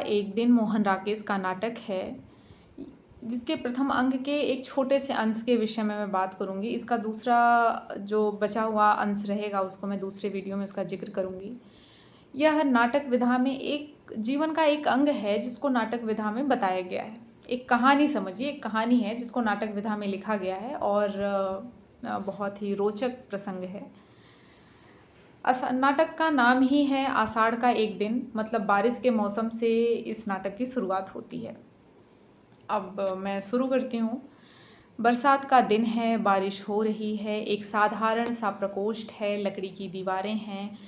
एक दिन मोहन राकेश का नाटक है, जिसके प्रथम अंक के एक छोटे से अंश के विषय में मैं बात करूँगी। इसका दूसरा जो बचा हुआ अंश रहेगा उसको मैं दूसरे वीडियो में उसका ज़िक्र करूँगी। यह नाटक विधा में एक जीवन का एक अंग है जिसको नाटक विधा में बताया गया है। एक कहानी समझिए, एक कहानी है जिसको नाटक विधा में लिखा गया है और बहुत ही रोचक प्रसंग है। नाटक का नाम ही है आषाढ़ का एक दिन, मतलब बारिश के मौसम से इस नाटक की शुरुआत होती है। अब मैं शुरू करती हूँ। बरसात का दिन है, बारिश हो रही है, एक साधारण सा प्रकोष्ठ है, लकड़ी की दीवारें हैं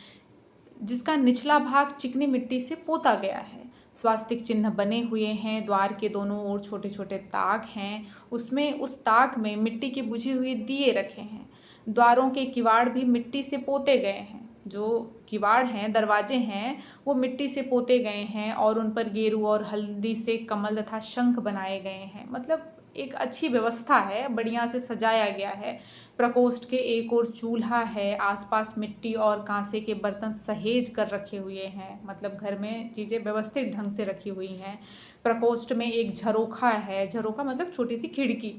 जिसका निचला भाग चिकनी मिट्टी से पोता गया है। स्वास्तिक चिन्ह बने हुए हैं, द्वार के दोनों ओर छोटे छोटे ताक हैं, उस ताक में मिट्टी के बुझे हुए दिए रखे हैं। द्वारों के किवाड़ भी मिट्टी से पोते गए हैं। जो किवाड़ हैं, दरवाजे हैं, वो मिट्टी से पोते गए हैं और उन पर गेरू और हल्दी से कमल तथा शंख बनाए गए हैं। मतलब एक अच्छी व्यवस्था है, बढ़िया से सजाया गया है। प्रकोष्ठ के एक ओर चूल्हा है, आसपास मिट्टी और कांसे के बर्तन सहेज कर रखे हुए हैं, मतलब घर में चीज़ें व्यवस्थित ढंग से रखी हुई हैं। प्रकोष्ठ में एक झरोखा है, झरोखा मतलब छोटी सी खिड़की।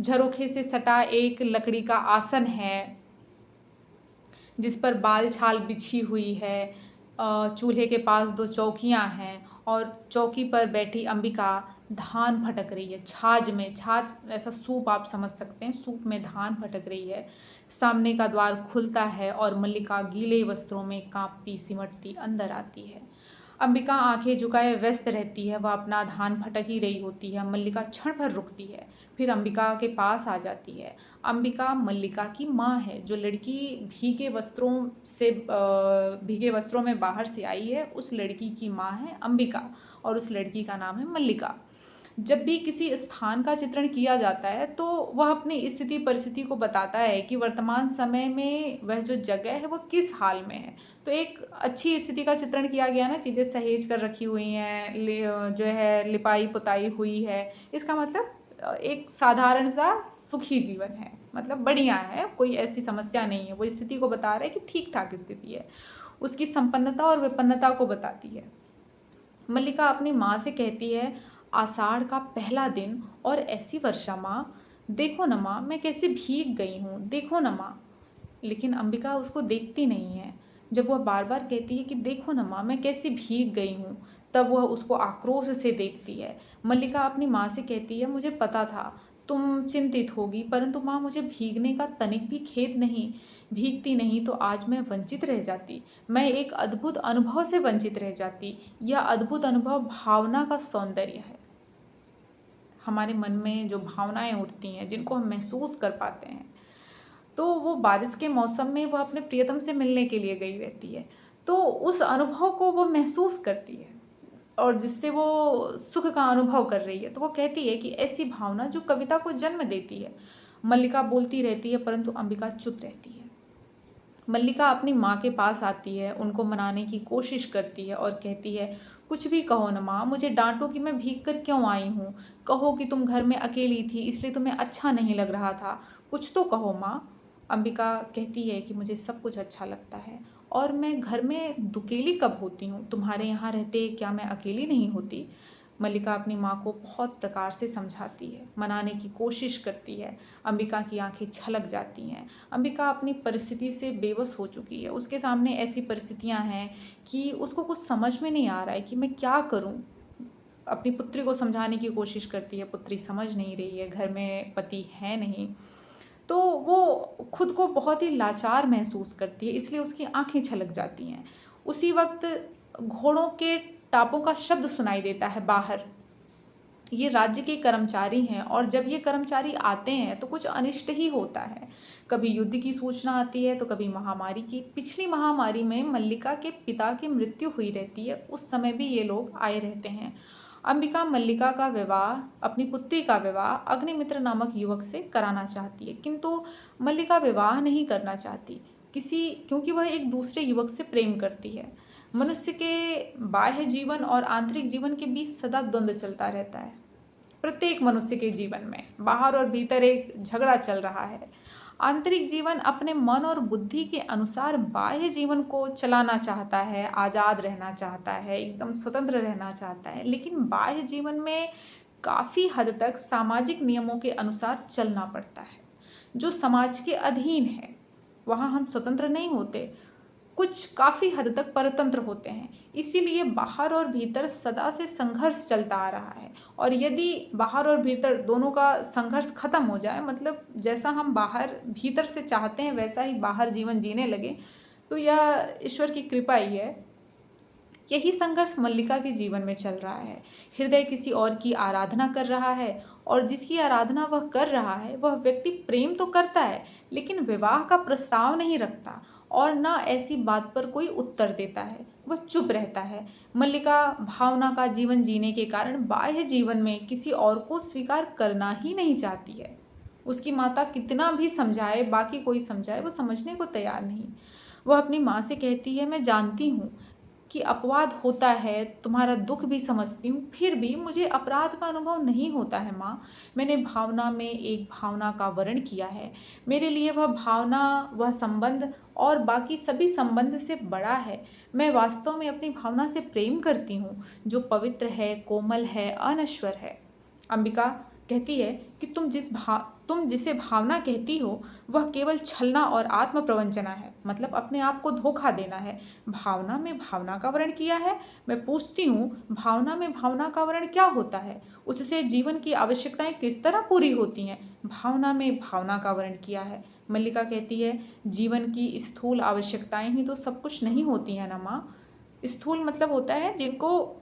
झरोखे से सटा एक लकड़ी का आसन है जिस पर बाल छाल बिछी हुई है। चूल्हे के पास दो चौकियां हैं और चौकी पर बैठी अंबिका धान फटक रही है। छाछ ऐसा सूप आप समझ सकते हैं, सूप में धान फटक रही है। सामने का द्वार खुलता है और मल्लिका गीले वस्त्रों में कांपती सिमटती अंदर आती है। अंबिका आंखें झुकाए व्यस्त रहती है, वह अपना धान फटक ही रही होती है। मल्लिका क्षण भर रुकती है, फिर अंबिका के पास आ जाती है। अंबिका मल्लिका की माँ है। जो लड़की भीगे वस्त्रों में बाहर से आई है, उस लड़की की माँ है अंबिका और उस लड़की का नाम है मल्लिका। जब भी किसी स्थान का चित्रण किया जाता है तो वह अपनी स्थिति परिस्थिति को बताता है कि वर्तमान समय में वह जो जगह है वह किस हाल में है। तो एक अच्छी स्थिति का चित्रण किया गया ना, चीज़ें सहेज कर रखी हुई हैं, जो है लिपाई पुताई हुई है। इसका मतलब एक साधारण सा सुखी जीवन है, मतलब बढ़िया है, कोई ऐसी समस्या नहीं है। वो स्थिति को बता रहा है कि ठीक ठाक स्थिति है, उसकी संपन्नता और विपन्नता को बताती है। मल्लिका अपनी माँ से कहती है, आषाढ़ का पहला दिन और ऐसी वर्षा माँ, देखो न माँ मैं कैसे भीग गई हूँ, देखो न माँ। लेकिन अंबिका उसको देखती नहीं है। जब वह बार बार कहती है कि देखो न माँ मैं कैसी भीग गई हूँ, तब वह उसको आक्रोश से देखती है। मल्लिका अपनी माँ से कहती है, मुझे पता था तुम चिंतित होगी, परंतु माँ मुझे भीगने का तनिक भी खेद नहीं। भीगती नहीं तो आज मैं वंचित रह जाती, मैं एक अद्भुत अनुभव से वंचित रह जाती। यह अद्भुत अनुभव भावना का सौंदर्य है। हमारे मन में जो भावनाएं उठती हैं, जिनको हम महसूस कर पाते हैं, तो वो बारिश के मौसम में वह अपने प्रियतम से मिलने के लिए गई रहती है, तो उस अनुभव को वो महसूस करती है और जिससे वो सुख का अनुभव कर रही है। तो वो कहती है कि ऐसी भावना जो कविता को जन्म देती है। मल्लिका बोलती रहती है परंतु अंबिका चुप रहती है। मल्लिका अपनी माँ के पास आती है, उनको मनाने की कोशिश करती है और कहती है, कुछ भी कहो न माँ, मुझे डांटो कि मैं भीग कर क्यों आई हूँ। कहो कि तुम घर में अकेली थी इसलिए तुम्हें अच्छा नहीं लग रहा था, कुछ तो कहो माँ। अंबिका कहती है कि मुझे सब कुछ अच्छा लगता है और मैं घर में दुकेली कब होती हूँ, तुम्हारे यहाँ रहते क्या मैं अकेली नहीं होती। मल्लिका अपनी माँ को बहुत प्रकार से समझाती है, मनाने की कोशिश करती है। अंबिका की आंखें छलक जाती हैं। अंबिका अपनी परिस्थिति से बेबस हो चुकी है। उसके सामने ऐसी परिस्थितियां हैं कि उसको कुछ समझ में नहीं आ रहा है कि मैं क्या करूं। अपनी पुत्री को समझाने की कोशिश करती है, पुत्री समझ नहीं रही है, घर में पति है नहीं, तो वो खुद को बहुत ही लाचार महसूस करती है, इसलिए उसकी आंखें छलक जाती हैं। उसी वक्त घोड़ों के टापों का शब्द सुनाई देता है बाहर। ये राज्य के कर्मचारी हैं और जब ये कर्मचारी आते हैं तो कुछ अनिष्ट ही होता है। कभी युद्ध की सूचना आती है तो कभी महामारी की। पिछली महामारी में मल्लिका के पिता की मृत्यु हुई रहती है, उस समय भी ये लोग आए रहते हैं। अंबिका मल्लिका का विवाह, अपनी पुत्री का विवाह अग्निमित्र नामक युवक से कराना चाहती है, किंतु मल्लिका विवाह नहीं करना चाहती क्योंकि वह एक दूसरे युवक से प्रेम करती है। मनुष्य के बाह्य जीवन और आंतरिक जीवन के बीच सदा द्वंद्व चलता रहता है। प्रत्येक मनुष्य के जीवन में बाहर और भीतर एक झगड़ा चल रहा है। आंतरिक जीवन अपने मन और बुद्धि के अनुसार बाह्य जीवन को चलाना चाहता है, आज़ाद रहना चाहता है, एकदम स्वतंत्र रहना चाहता है, लेकिन बाह्य जीवन में काफ़ी हद तक सामाजिक नियमों के अनुसार चलना पड़ता है, जो समाज के अधीन है। वहाँ हम स्वतंत्र नहीं होते, कुछ काफ़ी हद तक परतंत्र होते हैं। इसीलिए बाहर और भीतर सदा से संघर्ष चलता आ रहा है, और यदि बाहर और भीतर दोनों का संघर्ष खत्म हो जाए, मतलब जैसा हम बाहर भीतर से चाहते हैं वैसा ही बाहर जीवन जीने लगे, तो यह ईश्वर की कृपा ही है। यही संघर्ष मल्लिका के जीवन में चल रहा है। हृदय किसी और की आराधना कर रहा है, और जिसकी आराधना वह कर रहा है वह व्यक्ति प्रेम तो करता है, लेकिन विवाह का प्रस्ताव नहीं रखता और न ऐसी बात पर कोई उत्तर देता है। वह चुप रहता है। मल्लिका भावना का जीवन जीने के कारण बाह्य जीवन में किसी और को स्वीकार करना ही नहीं चाहती है। उसकी माता कितना भी समझाए, बाकी कोई समझाए, वो समझने को तैयार नहीं। वह अपनी माँ से कहती है, मैं जानती हूँ कि अपवाद होता है, तुम्हारा दुख भी समझती हूँ, फिर भी मुझे अपराध का अनुभव नहीं होता है माँ। मैंने भावना में एक भावना का वर्ण किया है। मेरे लिए वह भावना, वह संबंध और बाकी सभी संबंध से बड़ा है। मैं वास्तव में अपनी भावना से प्रेम करती हूँ, जो पवित्र है, कोमल है, अनश्वर है। अंबिका कहती है कि तुम जिसे भावना कहती हो वह केवल छलना और आत्म प्रवंचना है, मतलब अपने आप को धोखा देना है। भावना में भावना का वर्ण किया है। मैं पूछती हूँ, भावना में भावना का वर्ण क्या होता है? उससे जीवन की आवश्यकताएं किस तरह पूरी होती हैं? भावना में भावना का वर्ण किया है। मल्लिका कहती है, जीवन की स्थूल आवश्यकताएं ही तो सब कुछ नहीं होती हैं ना माँ। स्थूल मतलब होता है जिनको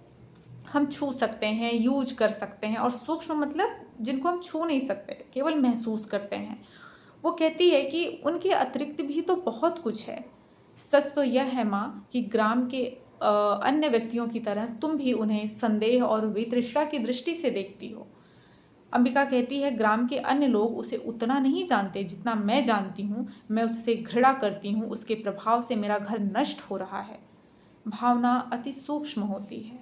हम छू सकते हैं, यूज कर सकते हैं, और सूक्ष्म मतलब जिनको हम छू नहीं सकते, केवल महसूस करते हैं। वो कहती है कि उनके अतिरिक्त भी तो बहुत कुछ है। सच तो यह है माँ कि ग्राम के अन्य व्यक्तियों की तरह तुम भी उन्हें संदेह और वितृष्णा की दृष्टि से देखती हो। अंबिका कहती है, ग्राम के अन्य लोग उसे उतना नहीं जानते जितना मैं जानती हूँ। मैं उससे घृणा करती हूँ, उसके प्रभाव से मेरा घर नष्ट हो रहा है। भावना अति सूक्ष्म होती है।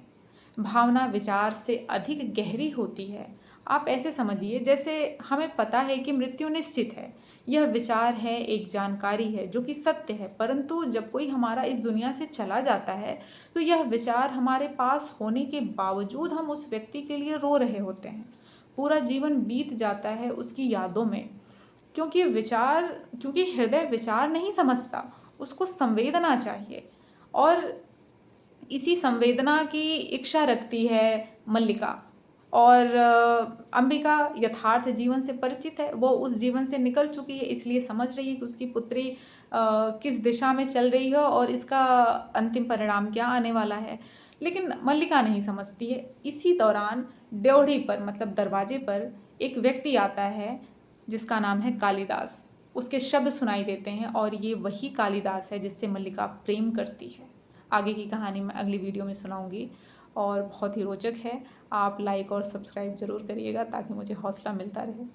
भावना विचार से अधिक गहरी होती है। आप ऐसे समझिए जैसे हमें पता है कि मृत्यु निश्चित है। यह विचार है, एक जानकारी है जो कि सत्य है, परंतु जब कोई हमारा इस दुनिया से चला जाता है तो यह विचार हमारे पास होने के बावजूद हम उस व्यक्ति के लिए रो रहे होते हैं। पूरा जीवन बीत जाता है उसकी यादों में, क्योंकि हृदय विचार नहीं समझता, उसको संवेदना चाहिए, और इसी संवेदना की इच्छा रखती है मल्लिका। और अंबिका यथार्थ जीवन से परिचित है, वो उस जीवन से निकल चुकी है, इसलिए समझ रही है कि उसकी पुत्री किस दिशा में चल रही है और इसका अंतिम परिणाम क्या आने वाला है। लेकिन मल्लिका नहीं समझती है। इसी दौरान ड्योढ़ी पर, मतलब दरवाजे पर, एक व्यक्ति आता है जिसका नाम है कालिदास। उसके शब्द सुनाई देते हैं, और ये वही कालिदास है जिससे मल्लिका प्रेम करती है। आगे की कहानी मैं अगली वीडियो में सुनाऊंगी, और बहुत ही रोचक है। आप लाइक और सब्सक्राइब ज़रूर करिएगा ताकि मुझे हौसला मिलता रहे।